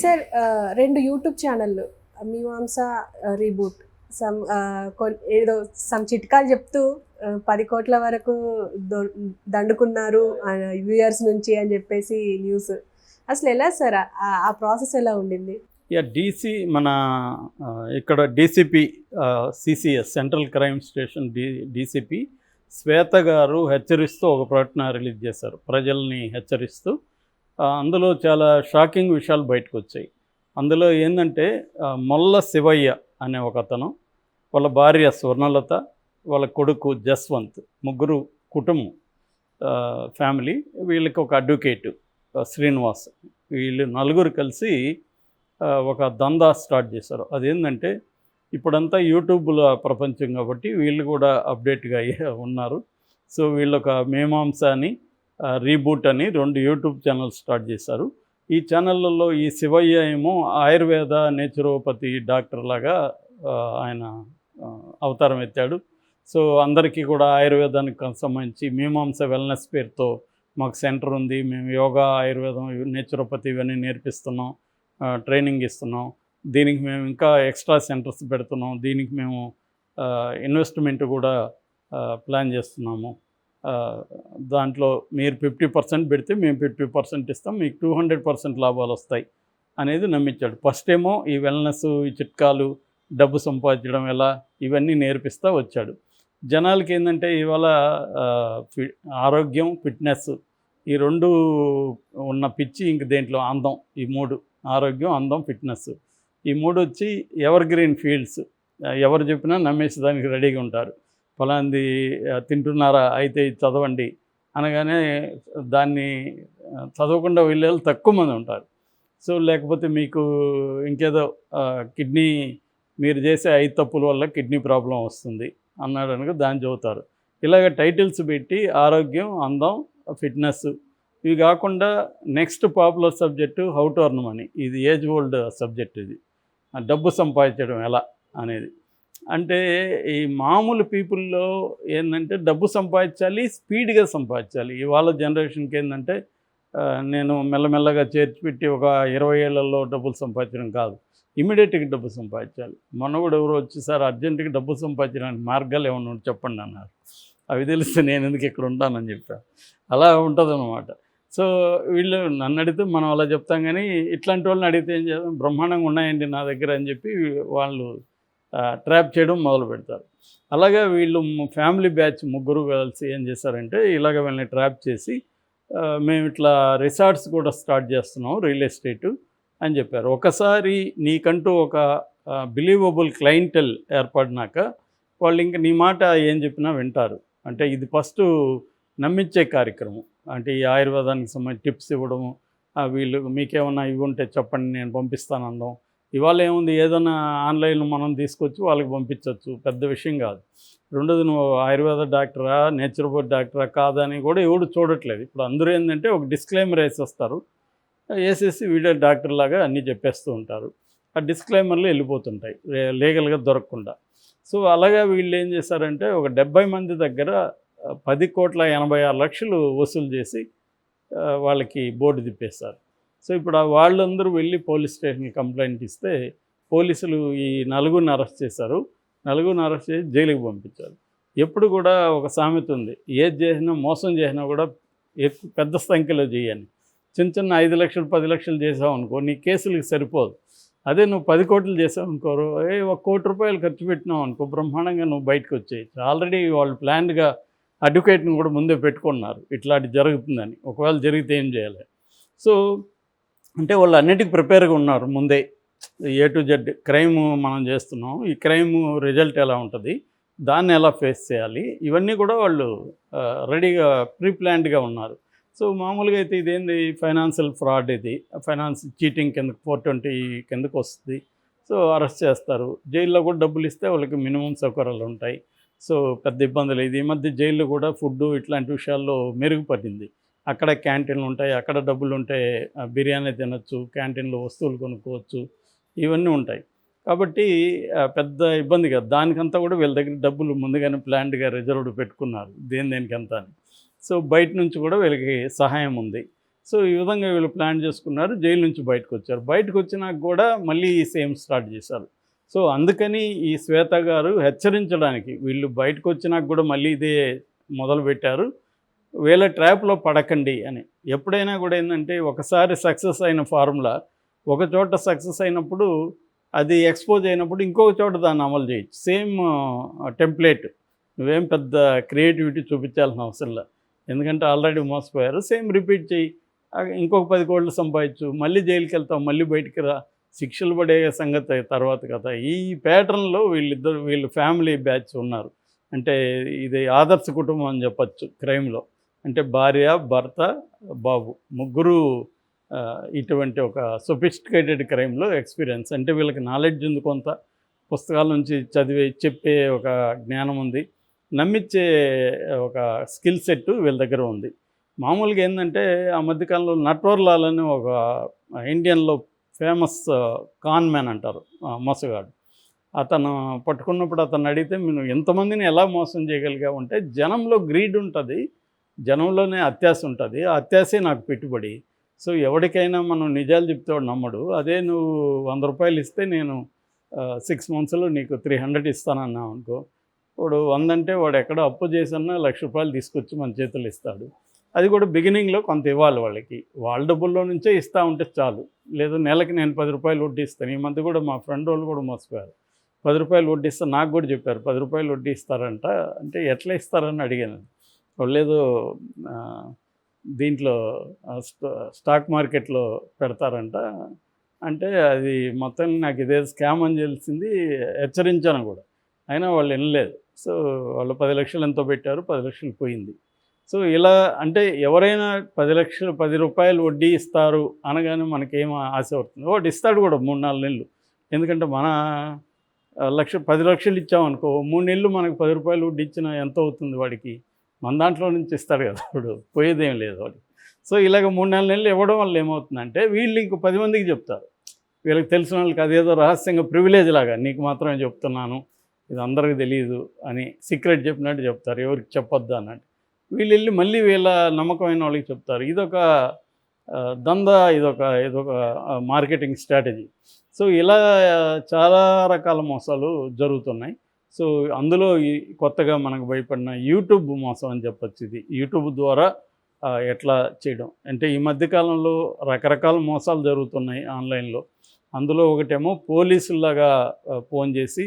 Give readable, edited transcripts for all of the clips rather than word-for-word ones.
Sir 2 YouTube ఛానళ్ళు 'మీమాంస reboot' ఏదో చిట్కాలు చెప్తూ 10 కోట్ల వరకు దొ దండుకున్నారు వ్యూయర్స్ నుంచి అని చెప్పేసి న్యూస్. అసలు ఎలా సార్ ఆ ప్రాసెస్ ఎలా ఉండింది? డీసీ మన ఇక్కడ DCP CCS central crime station DCP Shweta గారు హెచ్చరిస్తూ ఒక ప్రకటన రిలీజ్ చేశారు ప్రజల్ని హెచ్చరిస్తూ. అందులో చాలా షాకింగ్ విషయాలు బయటకు వచ్చాయి. అందులో ఏంటంటే మొల్ల శివయ్య అనే ఒక అతను, వాళ్ళ భార్య స్వర్ణలత, వాళ్ళ కొడుకు జస్వంత్, ముగ్గురు కుటుంబం ఫ్యామిలీ. వీళ్ళకి ఒక అడ్వకేటు శ్రీనివాస్, వీళ్ళు నలుగురు కలిసి ఒక దందా స్టార్ట్ చేశారు. అదేంటంటే ఇప్పుడంతా యూట్యూబ్ల ప్రపంచం కాబట్టి వీళ్ళు కూడా అప్డేట్గా ఉన్నారు. సో వీళ్ళు ఒక మీమాంస అని రీబూట్ అని 2 యూట్యూబ్ ఛానల్స్ స్టార్ట్ చేశారు. ఈ ఛానళ్ళల్లో ఈ శివయ్య ఏమో ఆయుర్వేద నేచురోపతి డాక్టర్ లాగా ఆయన అవతారం ఎత్తాడు. సో అందరికీ కూడా ఆయుర్వేదానికి సంబంధించి మీమాంస వెల్నెస్ పేరుతో మాకు సెంటర్ ఉంది, మేము యోగా, ఆయుర్వేదం, నేచురోపతి ఇవన్నీ నేర్పిస్తున్నాం, ట్రైనింగ్ ఇస్తున్నాం, దీనికి మేము ఇంకా ఎక్స్ట్రా సెంటర్స్ పెడుతున్నాం, దీనికి మేము ఇన్వెస్ట్మెంట్ కూడా ప్లాన్ చేస్తున్నాము, దాంట్లో మీరు 50% పెడితే మేము 50% ఇస్తాం, మీకు 200% లాభాలు వస్తాయి అనేది నమ్మించాడు. ఫస్ట్ ఏమో ఈ వెల్నెస్, ఈ చిట్కాలు, డబ్బు సంపాదించడం ఎలా, ఇవన్నీ నేర్పిస్తూ వచ్చాడు. జనాలకి ఏంటంటే ఇవాళ ఆరోగ్యం, ఫిట్నెస్ ఈ 2 ఉన్న పిచ్చి, ఇంక దేంట్లో అందం, ఈ 3 ఆరోగ్యం, అందం, ఫిట్నెస్ ఈ 3 వచ్చి ఎవర్ గ్రీన్ ఫీల్డ్స్. ఎవరు చెప్పినా నమ్మేసేదానికి రెడీగా ఉంటారు. ఫలాంది తింటున్నారా, అయితే చదవండి అనగానే దాన్ని చదవకుండా వెళ్ళే వాళ్ళు తక్కువ మంది ఉంటారు. సో లేకపోతే మీకు ఇంకేదో కిడ్నీ, మీరు చేసే 5 తప్పుల వల్ల కిడ్నీ ప్రాబ్లం వస్తుంది అన్నాడు అనగా దాన్ని చదువుతారు. ఇలాగ టైటిల్స్ పెట్టి ఆరోగ్యం, అందం, ఫిట్నెస్ ఇవి కాకుండా next popular subject how to earn money. ఇది ఏజ్ ఓల్డ్ సబ్జెక్ట్. ఇది డబ్బు సంపాదించడం ఎలా అనేది. అంటే ఈ మామూలు పీపుల్లో ఏంటంటే డబ్బు సంపాదించాలి, స్పీడ్గా సంపాదించాలి. ఇవాళ జనరేషన్కి ఏంటంటే నేను మెల్లమెల్లగా చేర్చిపెట్టి ఒక 20 ఏళ్లలో డబ్బులు సంపాదించడం కాదు, ఇమీడియట్గా డబ్బు సంపాదించాలి. మొన్న కూడా ఎవరు వచ్చి సార్ అర్జెంటుగా డబ్బు సంపాదించడానికి మార్గాలు ఏమన్నా చెప్పండి అన్నారు. అవి తెలిస్తే నేను ఎందుకు ఇక్కడ ఉంటానని చెప్పాను. అలా ఉంటుందన్నమాట. సో వీళ్ళు నన్ను అడిగితే మనం అలా చెప్తాం, కానీ ఇట్లాంటి వాళ్ళని అడిగితే ఏం చేద్దాం, బ్రహ్మాండంగా ఉన్నాయండి నా దగ్గర అని చెప్పి వాళ్ళు ట్రాప్ చేయడం మొదలు పెడతారు. అలాగే వీళ్ళు ఫ్యామిలీ బ్యాచ్ ముగ్గురు కలిసి ఏం చేశారంటే ఇలాగ వీళ్ళని ట్రాప్ చేసి మేము ఇట్లా రిసార్ట్స్ కూడా స్టార్ట్ చేస్తున్నాం, రియల్ ఎస్టేటు అని చెప్పారు. ఒకసారి నీకంటూ ఒక బిలీవబుల్ క్లయింటెల్ ఏర్పడినాక వాళ్ళు ఇంక నీ మాట ఏం చెప్పినా వింటారు. అంటే ఇది ఫస్ట్ నమ్మించే కార్యక్రమం. అంటే ఈ ఆయుర్వేదానికి సంబంధించి టిప్స్ ఇవ్వడము, వీళ్ళు మీకేమన్నా ఇవి ఉంటే చెప్పండి నేను పంపిస్తాను అనడం. ఇవాళ ఏముంది, ఏదైనా ఆన్లైన్లో మనం తీసుకొచ్చి వాళ్ళకి పంపించవచ్చు, పెద్ద విషయం కాదు. రెండోది, నువ్వు ఆయుర్వేద డాక్టరా, నేచురోపతి డాక్టరా కాదా అని కూడా ఎవడు చూడట్లేదు. ఇప్పుడు అందరూ ఏంటంటే ఒక డిస్క్లైమర్ వేసేస్తారు, వేసేసి వీడియో డాక్టర్ లాగా అన్నీ చెప్పేస్తూ ఉంటారు. ఆ డిస్క్లైమర్లు వెళ్ళిపోతుంటాయి లీగల్గా దొరకకుండా. సో అలాగా వీళ్ళు ఏం చేశారంటే ఒక 70 మంది దగ్గర 10,86,00,000 వసూలు చేసి వాళ్ళకి బోర్డు తిప్పేస్తారు. సో ఇప్పుడు వాళ్ళందరూ వెళ్ళి పోలీస్ స్టేషన్కి కంప్లైంట్ ఇస్తే పోలీసులు ఈ 4గురిని అరెస్ట్ చేశారు. 4గురిని అరెస్ట్ చేసి జైలుకి పంపించారు. ఎప్పుడు కూడా ఒక సామెత ఉంది, ఏది చేసినా, మోసం చేసినా కూడా పెద్ద సంఖ్యలో చేయని. చిన్న 5 లక్షలు 10 లక్షలు చేసావు అనుకో, నీ కేసులకి సరిపోదు. అదే నువ్వు 10 కోట్లు చేసావు అనుకోరు, 1 కోటి రూపాయలు ఖర్చు పెట్టినావు అనుకో, బ్రహ్మాండంగా నువ్వు బయటకు వచ్చేయచ్చు. ఆల్రెడీ వాళ్ళు ప్లాన్డ్గా అడ్వకేట్ని కూడా ముందే పెట్టుకున్నారు ఇట్లాంటి జరుగుతుందని, ఒకవేళ జరిగితే ఏం చేయాలి. సో అంటే వాళ్ళు అన్నిటికీ ప్రిపేర్గా ఉన్నారు ముందే. A to Z క్రైమ్ మనం చేస్తున్నాం, ఈ క్రైమ్ రిజల్ట్ ఎలా ఉంటుంది, దాన్ని ఎలా ఫేస్ చేయాలి, ఇవన్నీ కూడా వాళ్ళు రెడీగా ప్రీప్లాన్డ్గా ఉన్నారు. సో మామూలుగా అయితే ఇదేంది, ఫైనాన్షియల్ ఫ్రాడ్, ఇది ఫైనాన్స్ చీటింగ్ కిందకు 420 కిందకు వస్తుంది. సో అరెస్ట్ చేస్తారు. జైల్లో కూడా డబ్బులు ఇస్తే వాళ్ళకి మినిమం సౌకర్యాలు ఉంటాయి. సో పెద్ద ఇబ్బందులు. ఇది ఈ మధ్య జైల్లో కూడా ఫుడ్డు ఇట్లాంటి విషయాల్లో మెరుగుపడింది. అక్కడ క్యాంటీన్లు ఉంటాయి, అక్కడ డబ్బులు ఉంటే బిర్యానీ తినచ్చు, క్యాంటీన్లో వస్తువులు కొనుక్కోవచ్చు, ఇవన్నీ ఉంటాయి. కాబట్టి పెద్ద ఇబ్బంది కాదు. దానికంతా కూడా వీళ్ళ దగ్గర డబ్బులు ముందుగానే ప్లాన్డ్గా రిజర్వ్డ్ పెట్టుకున్నారు దేనికంతా అని. సో బయట నుంచి కూడా వీళ్ళకి సహాయం ఉంది. సో ఈ విధంగా వీళ్ళు ప్లాన్ చేసుకున్నారు. జైలు నుంచి బయటకు వచ్చారు. బయటకు వచ్చినాక కూడా మళ్ళీ సేమ్ స్టార్ట్ చేశారు. సో అందుకని ఈ శ్వేత గారు హెచ్చరించడానికి వీళ్ళు బయటకు వచ్చినాక కూడా మళ్ళీ ఇదే మొదలుపెట్టారు. వీళ్ళ ట్రాప్లో పడకండి అని. ఎప్పుడైనా కూడా ఏంటంటే ఒకసారి సక్సెస్ అయిన ఫార్ములా ఒక చోట సక్సెస్ అయినప్పుడు అది ఎక్స్పోజ్ అయినప్పుడు ఇంకొక చోట దాన్ని అమలు చేయొచ్చు. Same template. నువ్వేం పెద్ద క్రియేటివిటీ చూపించాల్సిన అవసరం లేదు. ఎందుకంటే ఆల్రెడీ మోసపోయారు. సేమ్ రిపీట్ చేయి, ఇంకొక 10 కోట్లు సంపాదించు, మళ్ళీ జైలుకి వెళ్తావు, మళ్ళీ బయటికి రా, శిక్షలు పడే సంగతి తర్వాత కథ. ఈ ప్యాటర్న్లో వీళ్ళు ఫ్యామిలీ బ్యాచ్ ఉన్నారు. అంటే ఇది ఆదర్శ కుటుంబం అని చెప్పచ్చు క్రైమ్లో. అంటే భార్య, భర్త, బాబు ముగ్గురు ఇటువంటి ఒక సొఫిస్టికేటెడ్ క్రైమ్లో ఎక్స్పీరియన్స్. అంటే వీళ్ళకి నాలెడ్జ్ ఉంది, కొంత పుస్తకాల నుంచి చదివి చెప్పే ఒక జ్ఞానం ఉంది, నమ్మించే ఒక స్కిల్ సెట్ వీళ్ళ దగ్గర ఉంది. మామూలుగా ఏంటంటే ఆ మధ్యకాలంలో నట్వర్లాల్ అని ఒక ఇండియన్లో ఫేమస్ కాన్ మ్యాన్ అంటారు, మోసగాడు. అతను పట్టుకున్నప్పుడు అతను అడిగితే నువ్వు ఎంతమందిని ఎలా మోసం చేయగలిగావు అంటే, జనంలో గ్రీడ్ ఉంటుంది, జనంలోనే అత్యాశ ఉంటుంది, ఆ అత్యాశే నాకు పెట్టుబడి. సో ఎవరికైనా మనం నిజాలు చెప్తే వాడు నమ్మడు. అదే నువ్వు 100 రూపాయలు ఇస్తే నేను 6 మంత్స్లో నీకు 300 ఇస్తానన్నావు అనుకో, వాడు 100 అంటే వాడు ఎక్కడో అప్పు చేసన్నా 1,00,000 రూపాయలు తీసుకొచ్చి మన చేతులు ఇస్తాడు. అది కూడా బిగినింగ్లో కొంత ఇవ్వాలి వాళ్ళకి. వాళ్ళ డబ్బుల్లో నుంచే ఇస్తూ ఉంటే చాలు. లేదు నెలకి నేను 10 రూపాయలు వడ్డీ ఇస్తాను. ఈ మధ్య కూడా మా ఫ్రెండ్ వాళ్ళు కూడా మోసపోయారు. 10 రూపాయలు వడ్డీ ఇస్తా, నాకు కూడా చెప్పారు 10 రూపాయలు వడ్డీ ఇస్తారంట. అంటే ఎట్లా ఇస్తారని అడిగాను. వాళ్ళు ఏదో దీంట్లో స్టాక్ మార్కెట్లో పెడతారంట. అంటే అది మొత్తం నాకు ఇదే స్కామ్ అని తెలిసింది. హెచ్చరించాను కూడా, అయినా వాళ్ళు వినలేదు. సో వాళ్ళు 10 లక్షలు ఎంతో పెట్టారు, 10 లక్షలు పోయింది. సో ఇలా అంటే ఎవరైనా 10 రూపాయలు వడ్డీ ఇస్తారు అనగానే మనకేం ఆశ అవుతుంది. వాడు ఇస్తాడు కూడా 3-4 నెలలు. ఎందుకంటే మన 10 లక్షలు ఇచ్చామనుకో, 3 నెలలు మనకు 10 రూపాయలు వడ్డీ ఇచ్చినా ఎంత అవుతుంది వాడికి? మన దాంట్లో నుంచి ఇస్తాడు కదా, వాడు పోయేదేం లేదు వాడికి. సో ఇలాగ 3-4 నెలలు ఇవ్వడం వల్ల ఏమవుతుందంటే వీళ్ళు ఇంకో 10 మందికి చెప్తారు. వీళ్ళకి తెలిసిన వాళ్ళకి అదేదో రహస్యంగా ప్రివిలేజ్ లాగా, నీకు మాత్రమే చెప్తున్నాను, ఇది అందరికీ తెలియదు అని సీక్రెట్ చెప్పినట్టు చెప్తారు, ఎవరికి చెప్పొద్దు అన్నట్టు. వీళ్ళు వెళ్ళి మళ్ళీ వీళ్ళ నమ్మకమైన వాళ్ళకి చెప్తారు. ఇదొక దందా, ఇదొక మార్కెటింగ్ స్ట్రాటజీ. సో ఇలా చాలా రకాల మోసాలు జరుగుతున్నాయి. సో అందులో ఈ కొత్తగా మనకు భయపడిన యూట్యూబ్ మోసం అని చెప్పచ్చు. ఇది యూట్యూబ్ ద్వారా ఎట్లా చేయడం అంటే, ఈ మధ్యకాలంలో రకరకాల మోసాలు జరుగుతున్నాయి ఆన్లైన్లో. అందులో ఒకటేమో పోలీసులాగా ఫోన్ చేసి,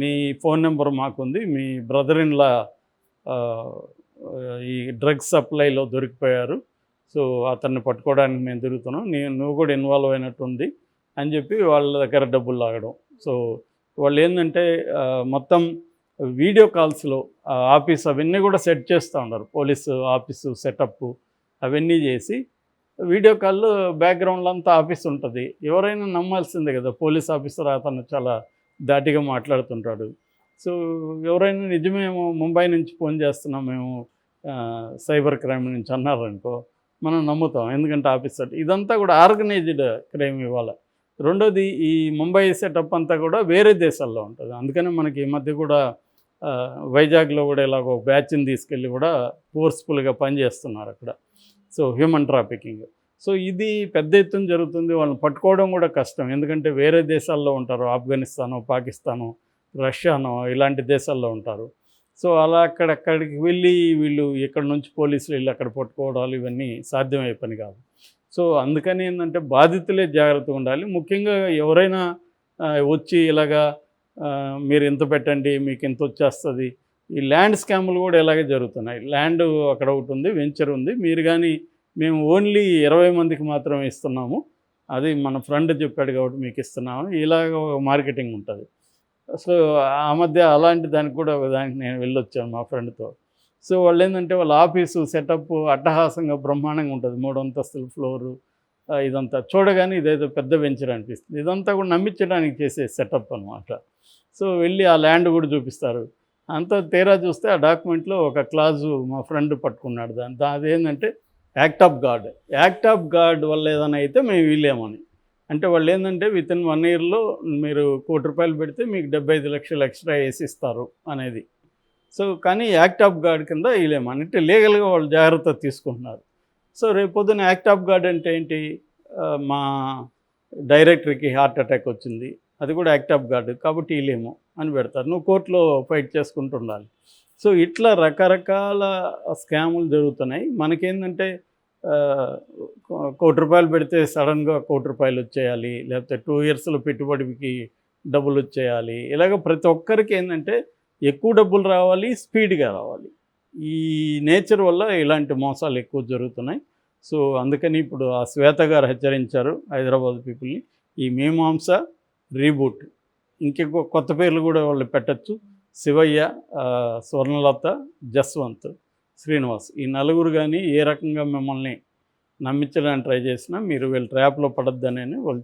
నీ ఫోన్ నెంబర్ మాకుంది, మీ బ్రదర్ ఇన్లా ఈ డ్రగ్స్ సప్లైలో దొరికిపోయారు, సో అతన్ని పట్టుకోవడానికి మేము తిరుగుతున్నాం, నువ్వు కూడా ఇన్వాల్వ్ అయినట్టుంది అని చెప్పి వాళ్ళ దగ్గర డబ్బులు లాగడం. సో వాళ్ళు ఏంటంటే మొత్తం వీడియో కాల్స్లో ఆఫీస్ అవన్నీ కూడా సెట్ చేస్తూ ఉన్నారు. పోలీసు ఆఫీసు సెటప్ అవన్నీ చేసి వీడియో కాల్లో బ్యాక్గ్రౌండ్లో అంతా ఆఫీస్ ఉంటుంది. ఎవరైనా నమ్మాల్సిందే కదా, పోలీస్ ఆఫీసర్ అతను చాలా ధాటిగా మాట్లాడుతుంటాడు. సో ఎవరైనా నిజమేమో ముంబై నుంచి ఫోన్ చేస్తున్నాం మేము సైబర్ క్రైమ్ నుంచి అన్నారనుకో, మనం నమ్ముతాం. ఎందుకంటే ఆఫీసర్ ఇదంతా కూడా ఆర్గనైజ్డ్ క్రైమ్ ఇవాళ. రెండోది, ఈ ముంబై సెటప్ అంతా కూడా వేరే దేశాల్లో ఉంటుంది. అందుకని మనకి ఈ మధ్య కూడా వైజాగ్లో కూడా ఇలాగో బ్యాచ్ని తీసుకెళ్ళి కూడా ఫోర్స్ఫుల్గా పనిచేస్తున్నారు అక్కడ. So human trafficking. సో ఇది పెద్ద ఎత్తున జరుగుతుంది. వాళ్ళని పట్టుకోవడం కూడా కష్టం, ఎందుకంటే వేరే దేశాల్లో ఉంటారు. ఆఫ్ఘనిస్తాను, పాకిస్తాను, రష్యానో ఇలాంటి దేశాల్లో ఉంటారు. సో అలా అక్కడికి వెళ్ళి వీళ్ళు ఇక్కడ నుంచి పోలీసులు వెళ్ళి అక్కడ పట్టుకోవడాలు ఇవన్నీ సాధ్యమయ్యే పని కాదు. సో అందుకని ఏంటంటే బాధితులే జాగ్రత్తగా ఉండాలి. ముఖ్యంగా ఎవరైనా వచ్చి ఇలాగా మీరు ఎంత పెట్టండి మీకు ఎంత వచ్చేస్తుంది, ఈ ల్యాండ్ స్కాములు కూడా ఇలాగే జరుగుతున్నాయి. ల్యాండ్ అక్కడ ఒకటి ఉంది, వెంచర్ ఉంది, మీరు కానీ మేము ఓన్లీ 20 మందికి మాత్రమే ఇస్తున్నాము, అది మన ఫ్రెండ్ చెప్పాడు కాబట్టి మీకు ఇస్తున్నాము, ఇలాగ మార్కెటింగ్ ఉంటుంది. సో ఆ మధ్య అలాంటి దానికి కూడా దానికి నేను వెళ్ళొచ్చాను మా ఫ్రెండ్తో. సో వాళ్ళు ఏంటంటే వాళ్ళ ఆఫీసు సెటప్ అట్టహాసంగా బ్రహ్మాండంగా ఉంటుంది, 3 అంతస్తుల ఫ్లోరు, ఇదంతా చూడగానే ఇదేదో పెద్ద వెంచర్ అనిపిస్తుంది. ఇదంతా కూడా నమ్మించడానికి చేసే సెటప్ అనమాట. సో వెళ్ళి ఆ ల్యాండ్ కూడా చూపిస్తారు. అంతా తీరా చూస్తే ఆ డాక్యుమెంట్లో ఒక క్లాజు మా ఫ్రెండ్ పట్టుకున్నాడు. అదేంటంటే act of God. Act of God వల్ల ఏదైనా అయితే మేము వీలేమని. అంటే వాళ్ళు ఏంటంటే వితిన్ 1 ఇయర్లో మీరు ₹1,00,00,000 పెడితే మీకు 75 లక్షలు ఎక్స్ట్రా వేసిస్తారు అనేది. సో కానీ యాక్ట్ ఆఫ్ గాడ్ కింద వీలేమని అంటే లీగల్గా వాళ్ళు జాగ్రత్త తీసుకుంటున్నారు. సో రేపొద్దున యాక్ట్ ఆఫ్ గాడ్ అంటే ఏంటి, మా డైరెక్టర్కి హార్ట్ అటాక్ వచ్చింది, అది కూడా యాక్ట్ ఆఫ్ గాడ్ కాబట్టి వీళ్ళేమో అని పెడతారు, నువ్వు కోర్టులో ఫైట్ చేసుకుంటూ ఉండాలి. సో ఇట్లా రకరకాల స్కాములు జరుగుతున్నాయి. మనకేంటంటే ₹1,00,00,000 పెడితే సడన్గా ₹1,00,00,000 వచ్చేయాలి, లేకపోతే 2 ఇయర్స్లో పెట్టుబడికి డబ్బులు వచ్చేయాలి. ఇలాగ ప్రతి ఒక్కరికి ఏంటంటే ఎక్కువ డబ్బులు రావాలి, స్పీడ్గా రావాలి. ఈ నేచర్ వల్ల ఇలాంటి మోసాలు ఎక్కువ జరుగుతున్నాయి. సో అందుకని ఇప్పుడు ఆ శ్వేత గారు హెచ్చరించారు హైదరాబాద్ పీపుల్ని, ఈ మీమాంస రీబూట్, ఇంకొక కొత్త పేర్లు కూడా వాళ్ళు పెట్టచ్చు, శివయ్య, స్వర్ణలత, జస్వంత్, శ్రీనివాస్, ఈ నలుగురు కానీ ఏ రకంగా మిమ్మల్ని నమ్మించడానికి ట్రై చేసినా మీరు వీళ్ళ ట్రాప్లో పడొద్దనే వాళ్ళు